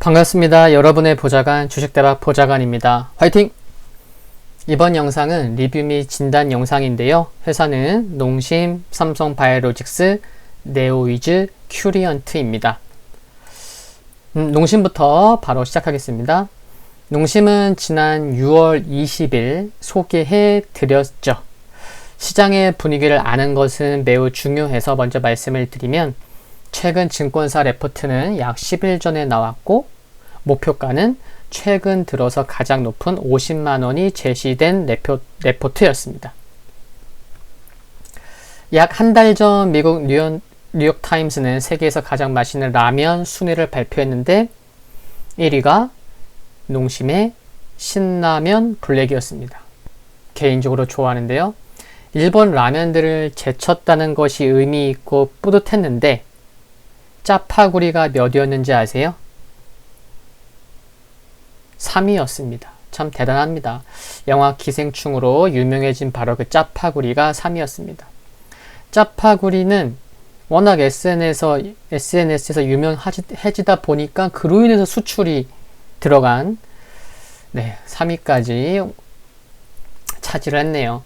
반갑습니다. 여러분의 보좌관 주식대박 보좌관입니다. 화이팅! 이번 영상은 리뷰 및 진단 영상인데요. 회사는 농심, 삼성바이오로직스, 네오위즈, 큐리언트입니다. 농심부터 바로 시작하겠습니다. 농심은 지난 6월 20일 소개해 드렸죠. 시장의 분위기를 아는 것은 매우 중요해서 먼저 말씀을 드리면 최근 증권사 레포트는 약 10일 전에 나왔고 목표가는 최근 들어서 가장 높은 50만원이 제시된 레포트였습니다. 약 한 달 전 미국 뉴욕타임스는 세계에서 가장 맛있는 라면 순위를 발표했는데 1위가 농심의 신라면 블랙이었습니다. 개인적으로 좋아하는데요. 일본 라면들을 제쳤다는 것이 의미 있고 뿌듯했는데 짜파구리가 몇이었는지 아세요? 3위였습니다. 참 대단합니다. 영화 기생충으로 유명해진 바로 그 짜파구리가 3위였습니다. 짜파구리는 워낙 SNS에서 유명해지다 보니까 그로 인해서 수출이 들어간 3위까지 차지를 했네요.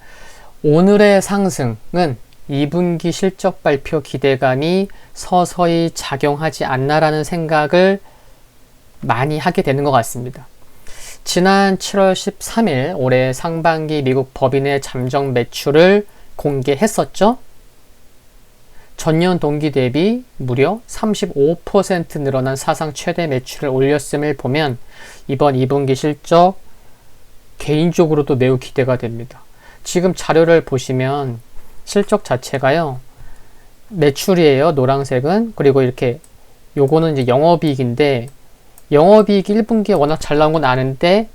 오늘의 상승은 2분기 실적 발표 기대감이 서서히 작용하지 않나라는 생각을 많이 하게 되는 것 같습니다. 지난 7월 13일 올해 상반기 미국 법인의 잠정 매출을 공개했었죠. 전년 동기 대비 무려 35% 늘어난 사상 최대 매출을 올렸음을 보면 이번 2분기 실적 개인적으로도 매우 기대가 됩니다. 지금 자료를 보시면 실적 자체가요. 매출이에요. 노란색은. 그리고 이렇게 요거는 이제 영업이익인데 영업이익 1분기에 워낙 잘 나온 건 아는데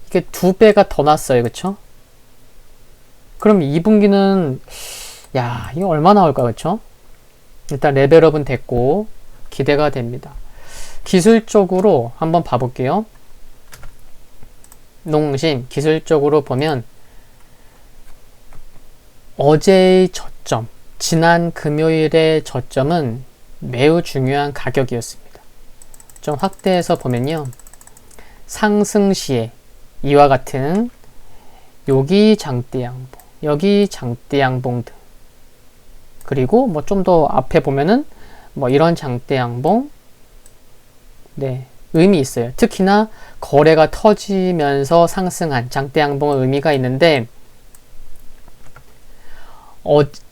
이게 2배가 더 났어요. 그쵸? 그럼 2분기는 이거 얼마 나올까? 그쵸? 일단 레벨업은 됐고 기대가 됩니다. 기술적으로 한번 봐볼게요. 농심 기술적으로 보면 어제의 저점, 지난 금요일의 저점은 매우 중요한 가격이었습니다. 좀 확대해서 보면요. 상승 시에 이와 같은 여기 장대 양봉, 여기 장대 양봉 등 그리고 좀 더 앞에 보면은 이런 장대 양봉 의미 있어요. 특히나 거래가 터지면서 상승한 장대 양봉은 의미가 있는데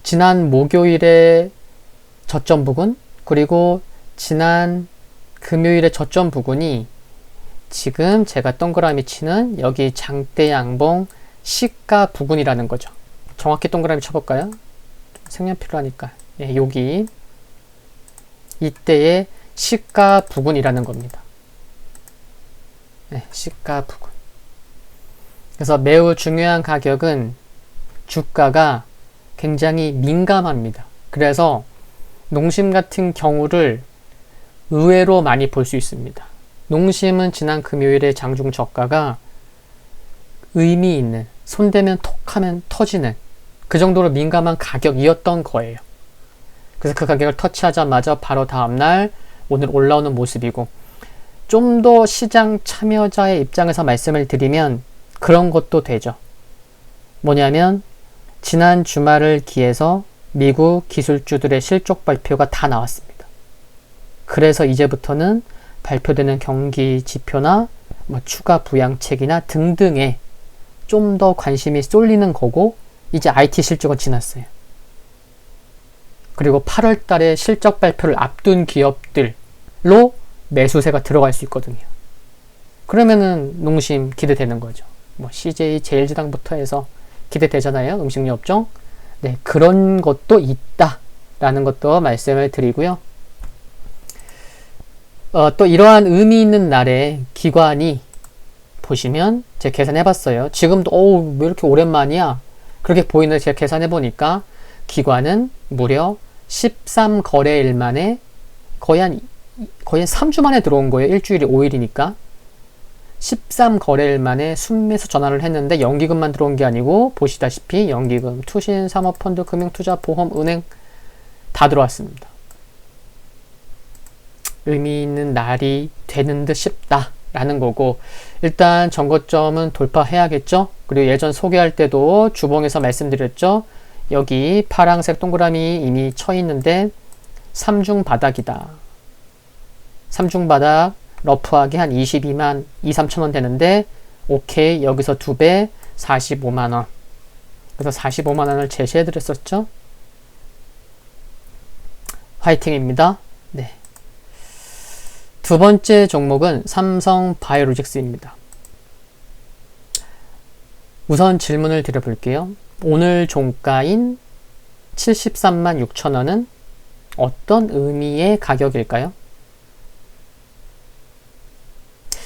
지난 목요일의 저점 부근 그리고 지난 금요일의 저점 부근이 지금 제가 동그라미 치는 여기 장대 양봉 시가 부근이라는 거죠. 정확히 동그라미 쳐볼까요? 생략 필요하니까 여기 이때의 시가 부근이라는 겁니다. 시가 부근. 그래서 매우 중요한 가격은 주가가 굉장히 민감합니다. 그래서 농심 같은 경우를 의외로 많이 볼 수 있습니다. 농심은 지난 금요일에 장중 저가가 의미 있는, 손대면 톡 하면 터지는 그 정도로 민감한 가격이었던 거예요. 그래서 그 가격을 터치하자마자 바로 다음날 오늘 올라오는 모습이고 좀 더 시장 참여자의 입장에서 말씀을 드리면 그런 것도 되죠. 뭐냐면 지난 주말을 기해서 미국 기술주들의 실적 발표가 다 나왔습니다. 그래서 이제부터는 발표되는 경기 지표나 추가 부양책이나 등등에 좀 더 관심이 쏠리는 거고 이제 IT 실적은 지났어요. 그리고 8월 달에 실적 발표를 앞둔 기업들로 매수세가 들어갈 수 있거든요. 그러면은 농심 기대되는 거죠. CJ, 제일제당부터 해서 기대되잖아요. 음식료 업종. 그런 것도 있다라는 것도 말씀을 드리고요. 또 이러한 의미 있는 날에 기관이 보시면 제가 계산해봤어요. 지금도 왜 이렇게 오랜만이야? 그렇게 보이는데 제가 계산해보니까 기관은 무려 13거래일 만에 거의 한 3주 만에 들어온 거예요. 일주일이 5일이니까. 13거래일 만에 순매수 전환을 했는데 연기금만 들어온 게 아니고 보시다시피 연기금, 투신, 사모펀드, 금융투자, 보험, 은행 다 들어왔습니다. 의미 있는 날이 되는 듯 싶다라는 거고, 일단 정거점은 돌파해야겠죠. 그리고 예전 소개할 때도 주봉에서 말씀드렸죠. 여기 파란색 동그라미 이미 쳐 있는데 3중 바닥이다. 3중 바닥 러프하게 한 22만 2, 3천 원 되는데, 오케이, 여기서 2배 45만 원. 그래서 45만 원을 제시해 드렸었죠. 화이팅입니다. 네. 두 번째 종목은 삼성바이오로직스입니다. 우선 질문을 드려볼게요. 오늘 종가인 73만 6천 원은 어떤 의미의 가격일까요?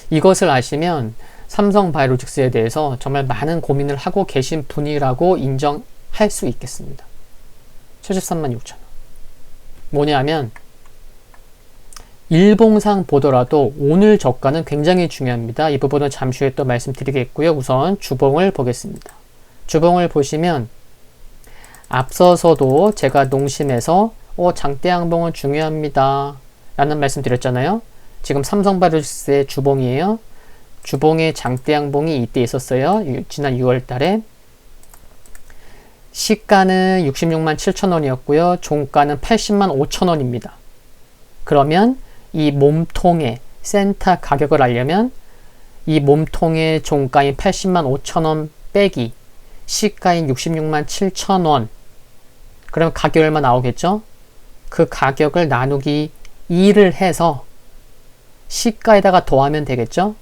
이것을 아시면 삼성바이오로직스에 대해서 정말 많은 고민을 하고 계신 분이라고 인정할 수 있겠습니다. 73만 6천 원. 뭐냐면 일봉상 보더라도 오늘 저가는 굉장히 중요합니다. 이 부분은 잠시 후에 또 말씀드리겠고요. 우선 주봉을 보겠습니다. 주봉을 보시면 앞서서도 제가 농심에서 장대 양봉은 중요합니다 라는 말씀 드렸잖아요. 지금 삼성바이오로직스의 주봉이에요. 주봉의 장대 양봉이 이때 있었어요. 지난 6월 달에. 시가는 66만 7천 원이었고요. 종가는 80만 5천 원입니다. 그러면 이 몸통의 센터 가격을 알려면 이 몸통의 종가인 80만 5천 원 빼기 시가인 66만 7천 원, 그러면 가격이 얼마 나오겠죠? 그 가격을 나누기 2를 해서 시가에다가 더하면 되겠죠?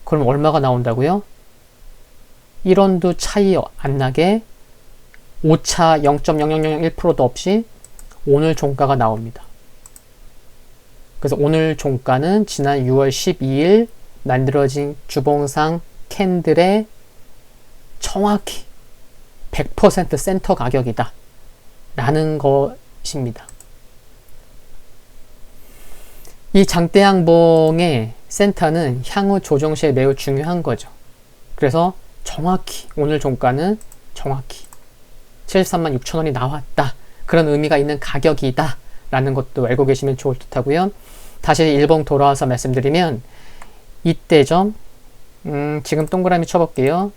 그럼 얼마가 나온다고요? 1원도 차이 안 나게 오차 0.0001%도 없이 오늘 종가가 나옵니다. 그래서 오늘 종가는 지난 6월 12일 만들어진 주봉상 캔들의 정확히 100% 센터 가격이다 라는 것입니다. 이 장대양봉의 센터는 향후 조정 시에 매우 중요한 거죠. 그래서 정확히 오늘 종가는 정확히 73만 6천 원이 나왔다, 그런 의미가 있는 가격이다 라는 것도 알고 계시면 좋을 듯 하고요. 다시 일봉 돌아와서 말씀드리면 이때죠. 지금 동그라미 쳐볼게요.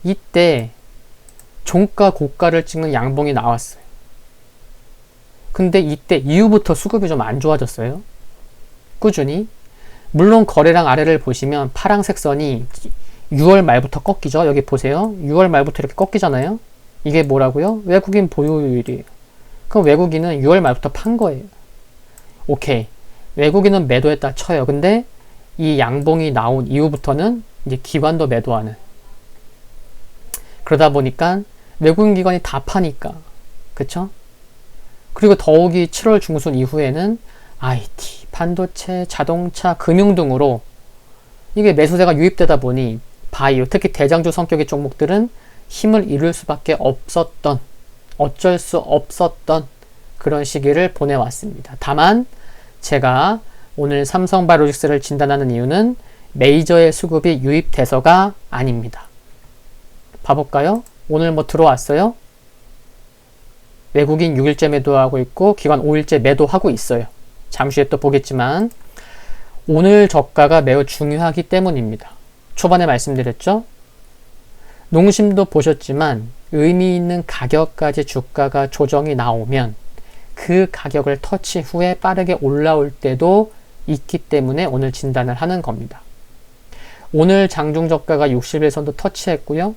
이때 종가 고가를 찍는 양봉이 나왔어요. 근데 이때 이후부터 수급이 좀 안 좋아졌어요. 꾸준히. 물론 거래량 아래를 보시면 파란색 선이 6월 말부터 꺾이죠. 여기 보세요. 6월 말부터 이렇게 꺾이잖아요. 이게 뭐라고요? 외국인 보유율이에요. 그럼 외국인은 6월 말부터 판 거예요. 오케이. 외국인은 매도했다 쳐요. 근데 이 양봉이 나온 이후부터는 이제 기관도 매도하는. 그러다 보니까 외국인 기관이 다 파니까. 그쵸? 그리고 더욱이 7월 중순 이후에는 IT, 반도체, 자동차, 금융 등으로 이게 매수세가 유입되다 보니 바이오, 특히 대장주 성격의 종목들은 힘을 잃을 수밖에 없었던, 어쩔 수 없었던 그런 시기를 보내왔습니다. 다만 제가 오늘 삼성바이오로직스를 진단하는 이유는 메이저의 수급이 유입돼서가 아닙니다. 봐볼까요? 오늘 뭐 들어왔어요? 외국인 6일째 매도하고 있고 기관 5일째 매도하고 있어요. 잠시 후에 또 보겠지만 오늘 저가가 매우 중요하기 때문입니다. 초반에 말씀드렸죠? 농심도 보셨지만 의미 있는 가격까지 주가가 조정이 나오면 그 가격을 터치 후에 빠르게 올라올 때도 있기 때문에 오늘 진단을 하는 겁니다. 오늘 장중 저가가 60일선도 터치했고요.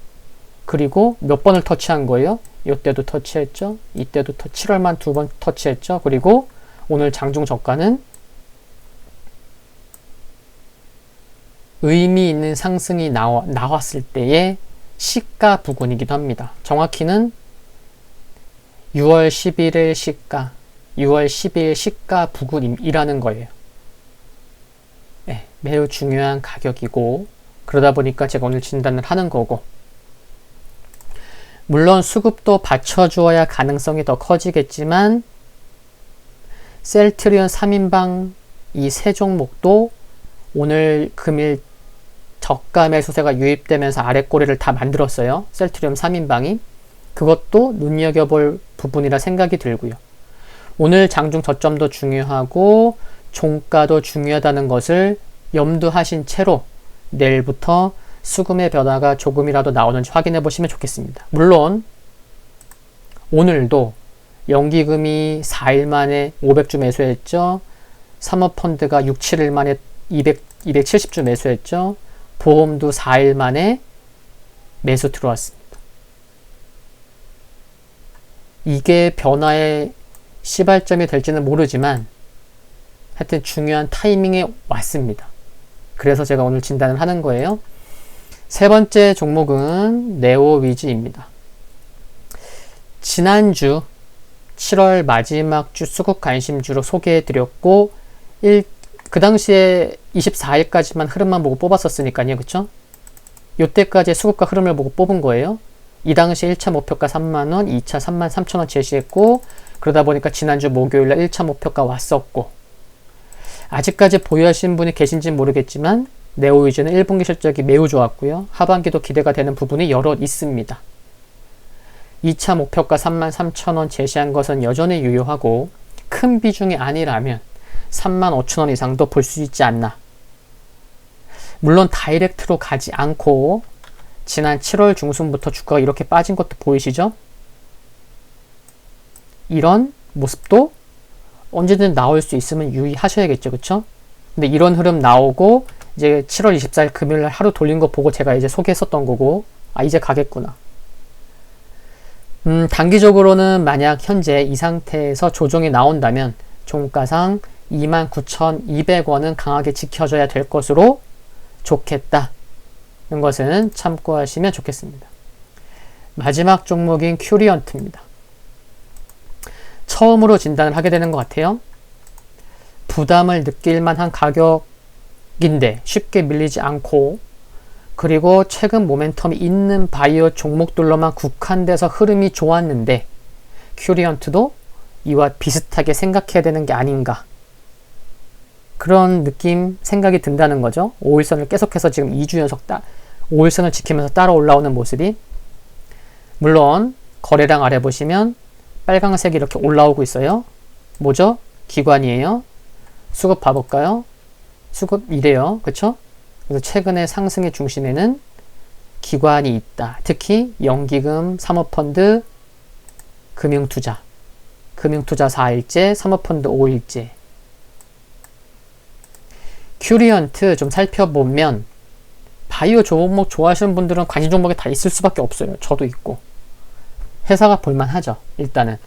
그리고 몇 번을 터치한 거예요? 이때도 터치했죠. 이때도 7월만 2번 터치했죠. 그리고 오늘 장중 저가는 의미 있는 상승이 나왔을 때의 시가 부근이기도 합니다. 정확히는 6월 11일 시가, 6월 12일 시가 부근이라는 거예요. 네, 매우 중요한 가격이고 그러다 보니까 제가 오늘 진단을 하는 거고, 물론 수급도 받쳐주어야 가능성이 더 커지겠지만 셀트리온 3인방 이 세 종목도 오늘 금일 저가 매수세가 유입되면서 아래 꼬리를 다 만들었어요. 셀트리온 3인방이. 그것도 눈여겨볼 부분이라 생각이 들고요. 오늘 장중 저점도 중요하고 종가도 중요하다는 것을 염두하신 채로 내일부터 수급의 변화가 조금이라도 나오는지 확인해 보시면 좋겠습니다. 물론 오늘도 연기금이 4일 만에 500주 매수했죠. 사모펀드가 6, 7일 만에 270주 매수했죠. 보험도 4일 만에 매수 들어왔습니다. 이게 변화의 시발점이 될지는 모르지만 하여튼 중요한 타이밍에 왔습니다. 그래서 제가 오늘 진단을 하는 거예요. 세 번째 종목은 네오위즈입니다. 지난주 7월 마지막 주 수급 관심주로 소개해드렸고 그 당시에 24일까지만 흐름만 보고 뽑았었으니까요. 그쵸? 요때까지의 수급과 흐름을 보고 뽑은 거예요. 이 당시 1차 목표가 3만원, 2차 33,000원 제시했고 그러다 보니까 지난주 목요일날 1차 목표가 왔었고 아직까지 보유하신 분이 계신지는 모르겠지만 네오위즈는 1분기 실적이 매우 좋았고요. 하반기도 기대가 되는 부분이 여럿 있습니다. 2차 목표가 33,000원 제시한 것은 여전히 유효하고 큰 비중이 아니라면 35,000원 이상도 볼 수 있지 않나. 물론 다이렉트로 가지 않고 지난 7월 중순부터 주가가 이렇게 빠진 것도 보이시죠? 이런 모습도 언제든 나올 수 있으면 유의하셔야겠죠. 그쵸? 근데 이런 흐름 나오고 이제 7월 24일 금요일 날 하루 돌린 거 보고 제가 이제 소개했었던 거고 이제 가겠구나. 단기적으로는 만약 현재 이 상태에서 조정이 나온다면 종가상 29,200원은 강하게 지켜져야 될 것으로 좋겠다는 것은 참고하시면 좋겠습니다. 마지막 종목인 큐리언트입니다. 처음으로 진단을 하게 되는 것 같아요. 부담을 느낄 만한 가격인데 쉽게 밀리지 않고 그리고 최근 모멘텀이 있는 바이오 종목들로만 국한돼서 흐름이 좋았는데 큐리언트도 이와 비슷하게 생각해야 되는 게 아닌가 그런 느낌, 생각이 든다는 거죠. 5일선을 계속해서 지금 2주 연속 5일선을 지키면서 따라 올라오는 모습이 물론 거래량 아래 보시면 빨강색이 이렇게 올라오고 있어요. 뭐죠? 기관이에요. 수급 봐볼까요? 수급 이래요. 그쵸? 그래서 최근의 상승의 중심에는 기관이 있다. 특히 연기금, 사모펀드, 금융투자 4일째, 사모펀드 5일째. 큐리언트 좀 살펴보면 바이오 종목 좋아하시는 분들은 관심 종목에 다 있을 수밖에 없어요. 저도 있고. 회사가 볼만하죠. 일단은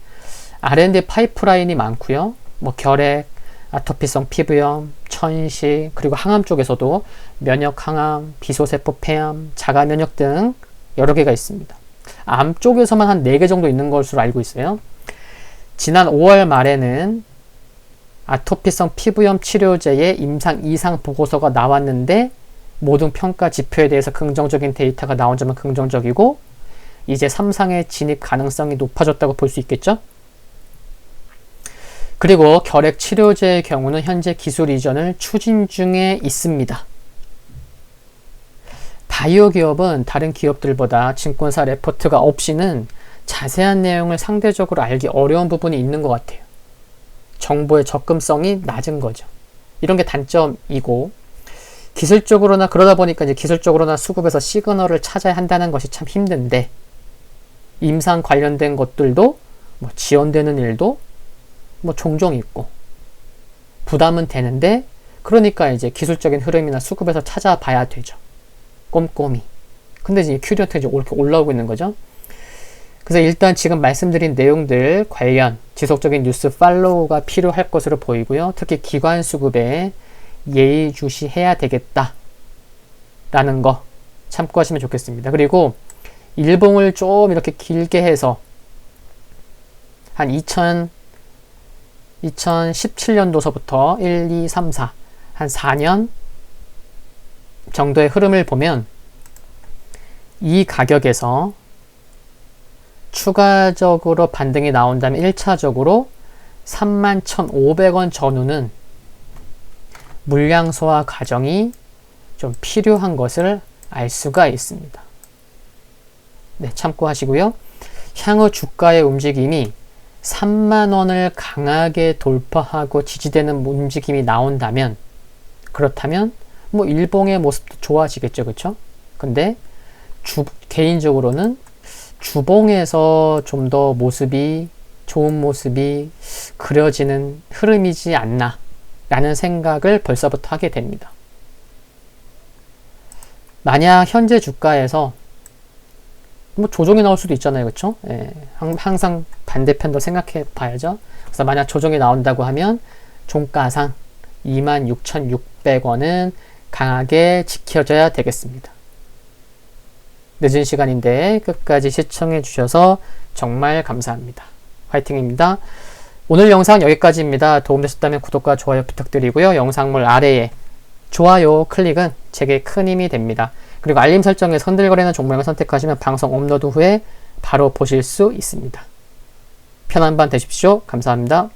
R&D 파이프라인이 많고요. 뭐 결핵, 아토피성 피부염, 천식, 그리고 항암 쪽에서도 면역 항암, 비소세포 폐암, 자가 면역 등 여러 개가 있습니다. 암 쪽에서만 한 4개 정도 있는 것으로 알고 있어요. 지난 5월 말에는 아토피성 피부염 치료제의 임상 이상 보고서가 나왔는데 모든 평가 지표에 대해서 긍정적인 데이터가 나온 점은 긍정적이고 이제 3상의 진입 가능성이 높아졌다고 볼 수 있겠죠? 그리고 결핵 치료제의 경우는 현재 기술 이전을 추진 중에 있습니다. 바이오 기업은 다른 기업들보다 증권사 레포트가 없이는 자세한 내용을 상대적으로 알기 어려운 부분이 있는 것 같아요. 정보의 접근성이 낮은 거죠. 이런 게 단점이고 기술적으로나 그러다 보니까 이제 기술적으로나 수급에서 시그널을 찾아야 한다는 것이 참 힘든데 임상 관련된 것들도 뭐 지연되는 일도 뭐 종종 있고 부담은 되는데 그러니까 이제 기술적인 흐름이나 수급에서 찾아봐야 되죠. 꼼꼼히. 근데 이제 큐리언트 이제 이렇게 올라오고 있는 거죠. 그래서 일단 지금 말씀드린 내용들 관련 지속적인 뉴스 팔로우가 필요할 것으로 보이고요. 특히 기관 수급에 예의주시해야 되겠다 라는 거 참고하시면 좋겠습니다. 그리고 일봉을 좀 이렇게 길게 해서 한 2017년도서부터 1, 2, 3, 4 한 4년 정도의 흐름을 보면 이 가격에서 추가적으로 반등이 나온다면 1차적으로 31,500원 전후는 물량 소화 과정이 좀 필요한 것을 알 수가 있습니다. 네, 참고하시고요. 향후 주가의 움직임이 3만 원을 강하게 돌파하고 지지되는 움직임이 나온다면, 그렇다면 뭐 일봉의 모습도 좋아지겠죠, 그쵸? 근데 개인적으로는 주봉에서 좀 더 모습이 좋은 모습이 그려지는 흐름이지 않나 라는 생각을 벌써부터 하게 됩니다. 만약 현재 주가에서 뭐 조정이 나올 수도 있잖아요, 그쵸? 예, 항상 반대편도 생각해 봐야죠. 그래서 만약 조정이 나온다고 하면 종가상 26,600원은 강하게 지켜져야 되겠습니다. 늦은 시간인데 끝까지 시청해 주셔서 정말 감사합니다. 화이팅입니다. 오늘 영상 여기까지입니다. 도움되셨다면 구독과 좋아요 부탁드리고요. 영상물 아래에 좋아요 클릭은 제게 큰 힘이 됩니다. 그리고 알림 설정에서 흔들거리는 종목을 선택하시면 방송 업로드 후에 바로 보실 수 있습니다. 편한 밤 되십시오. 감사합니다.